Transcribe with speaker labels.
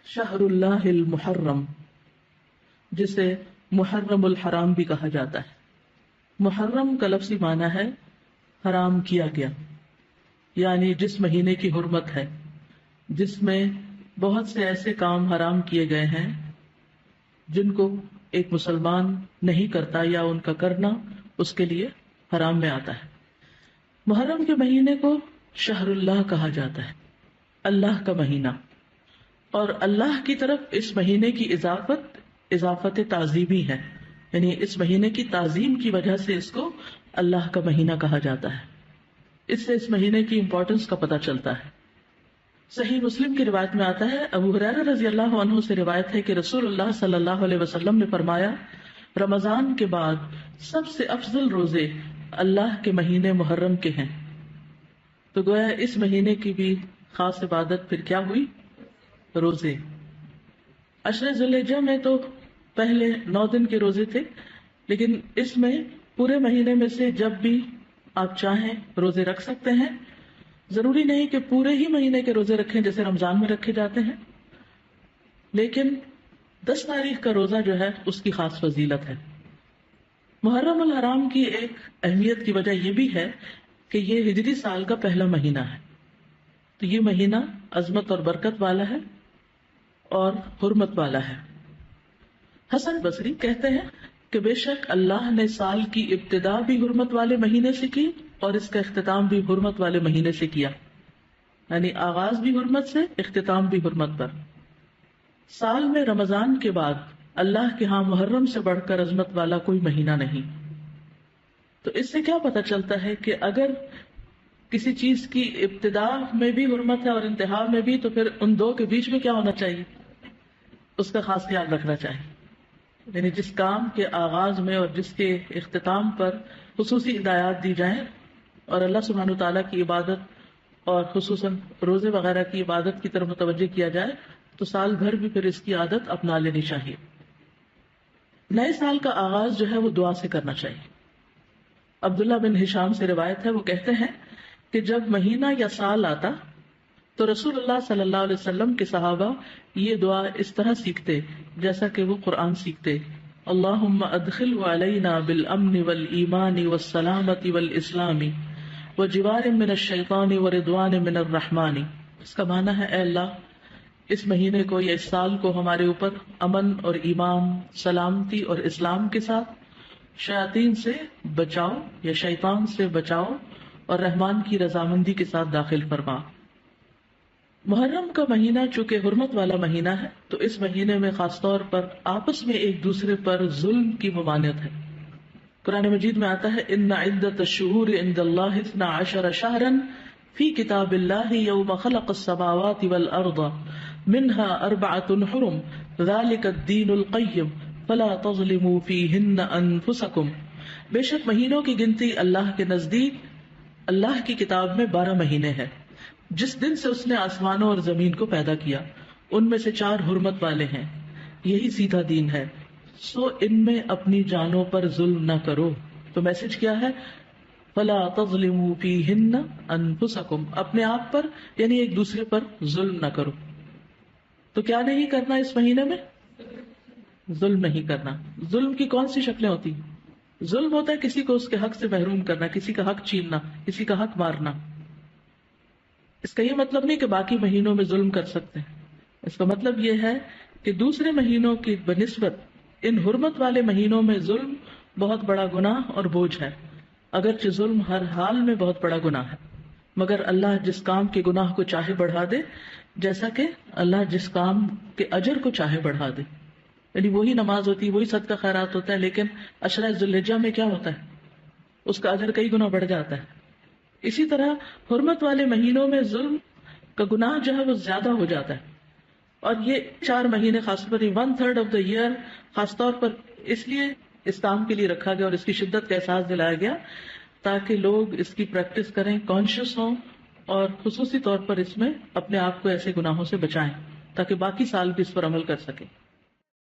Speaker 1: شہر اللہ المحرم، جسے محرم الحرام بھی کہا جاتا ہے۔ محرم کا لفظی معنی ہے حرام کیا گیا، یعنی جس مہینے کی حرمت ہے، جس میں بہت سے ایسے کام حرام کیے گئے ہیں جن کو ایک مسلمان نہیں کرتا یا ان کا کرنا اس کے لیے حرام میں آتا ہے۔ محرم کے مہینے کو شہر اللہ کہا جاتا ہے، اللہ کا مہینہ، اور اللہ کی طرف اس مہینے کی اضافت تعظیمی ہے، یعنی اس مہینے کی تعظیم کی وجہ سے اس کو اللہ کا مہینہ کہا جاتا ہے۔ اس سے اس مہینے کی امپورٹنس کا پتہ چلتا ہے۔ صحیح مسلم کی روایت میں آتا ہے، ابو ہریرہ رضی اللہ عنہ سے روایت ہے کہ رسول اللہ صلی اللہ علیہ وسلم نے فرمایا، رمضان کے بعد سب سے افضل روزے اللہ کے مہینے محرم کے ہیں۔ تو گویا اس مہینے کی بھی خاص عبادت پھر کیا ہوئی؟ روزے۔ عشر ذی الحجہ میں تو پہلے 9 دن کے روزے تھے، لیکن اس میں پورے مہینے میں سے جب بھی آپ چاہیں روزے رکھ سکتے ہیں۔ ضروری نہیں کہ پورے ہی مہینے کے روزے رکھیں جیسے رمضان میں رکھے جاتے ہیں، لیکن 10 تاریخ کا روزہ جو ہے اس کی خاص فضیلت ہے۔ محرم الحرام کی ایک اہمیت کی وجہ یہ بھی ہے کہ یہ ہجری سال کا پہلا مہینہ ہے، تو یہ مہینہ عظمت اور برکت والا ہے اور حرمت والا ہے۔ حسن بصری کہتے ہیں کہ بے شک اللہ نے سال کی ابتدا بھی حرمت والے مہینے سے کی اور اس کا اختتام بھی حرمت والے مہینے سے کیا، یعنی آغاز بھی حرمت سے، اختتام بھی حرمت پر۔ سال میں رمضان کے بعد اللہ کے ہاں محرم سے بڑھ کر عظمت والا کوئی مہینہ نہیں۔ تو اس سے کیا پتہ چلتا ہے کہ اگر کسی چیز کی ابتدا میں بھی حرمت ہے اور انتہا میں بھی، تو پھر ان دو کے بیچ میں کیا ہونا چاہیے؟ اس کا خاص خیال رکھنا چاہیے، یعنی جس کام کے آغاز میں اور جس کے اختتام پر خصوصی ہدایات دی جائیں اور اللہ سبحانہ وتعالیٰ کی عبادت اور خصوصاً روزے وغیرہ کی عبادت کی طرف متوجہ کیا جائے تو سال بھر بھی پھر اس کی عادت اپنا لینی چاہیے۔ نئے سال کا آغاز جو ہے وہ دعا سے کرنا چاہیے۔ عبداللہ بن ہشام سے روایت ہے، وہ کہتے ہیں کہ جب مہینہ یا سال آتا تو رسول اللہ صلی اللہ علیہ وسلم کے صحابہ یہ دعا اس طرح سیکھتے جیسا کہ وہ قرآن سیکھتے، اللہم ادخلہ علینا بالامن والایمان والسلامت والاسلام وجوار من الشیطان ورضوان من الرحمن۔ اس کا معنی ہے، اے اللہ اس مہینے کو یا اس سال کو ہمارے اوپر امن اور ایمان، سلامتی اور اسلام کے ساتھ، شیاطین سے بچاؤ یا شیطان سے بچاؤ اور رحمان کی رضامندی کے ساتھ داخل فرما۔ محرم کا مہینہ چونکہ حرمت والا مہینہ ہے تو اس مہینے میں خاص طور پر آپس میں ایک دوسرے پر ظلم کی ممانعت ہے۔ قرآن مجید میں آتا ہے، ان عدۃ الشہور عند اللہ 12 شہرا فی کتاب اللہ یوم خلق السماوات والارض منها 4 حرم ذلک الدین القیم فلا تظلموا فیہن انفسکم۔ بے شک مہینوں کی گنتی اللہ کے نزدیک اللہ کی کتاب میں 12 مہینے ہیں، جس دن سے اس نے آسمانوں اور زمین کو پیدا کیا، ان میں سے 4 حرمت والے ہیں، یہی سیدھا دین ہے، سو ان میں اپنی جانوں پر ظلم نہ کرو۔ تو میسج کیا ہے؟ فلا تظلموا فیہن انفسکم، اپنے آپ پر یعنی ایک دوسرے پر ظلم نہ کرو۔ تو کیا نہیں کرنا اس مہینے میں؟ ظلم نہیں کرنا۔ ظلم کی کون سی شکلیں ہوتی ہیں؟ ظلم ہوتا ہے کسی کو اس کے حق سے محروم کرنا، کسی کا حق چھیننا، کسی کا حق مارنا۔ اس کا یہ مطلب نہیں کہ باقی مہینوں میں ظلم کر سکتے ہیں، اس کا مطلب یہ ہے کہ دوسرے مہینوں کی بنسبت ان حرمت والے مہینوں میں ظلم بہت بڑا گناہ اور بوجھ ہے، اگرچہ ظلم ہر حال میں بہت بڑا گناہ ہے، مگر اللہ جس کام کے گناہ کو چاہے بڑھا دے، جیسا کہ اللہ جس کام کے اجر کو چاہے بڑھا دے۔ یعنی وہی نماز ہوتی ہے، وہی صدقہ خیرات ہوتا ہے، لیکن عشرہ ذی الحجہ میں کیا ہوتا ہے؟ اس کا اجر کئی گنا بڑھ جاتا ہے۔ اسی طرح حرمت والے مہینوں میں ظلم کا گناہ جو ہے وہ زیادہ ہو جاتا ہے، اور یہ 4 مہینے خاص طور پر 1/3 آف دا ایئر خاص طور پر اس لیے اس کام کے لیے رکھا گیا اور اس کی شدت کا احساس دلایا گیا تاکہ لوگ اس کی پریکٹس کریں، کانشیس ہوں، اور خصوصی طور پر اس میں اپنے آپ کو ایسے گناہوں سے بچائیں تاکہ باقی سال بھی اس پر عمل کر سکیں۔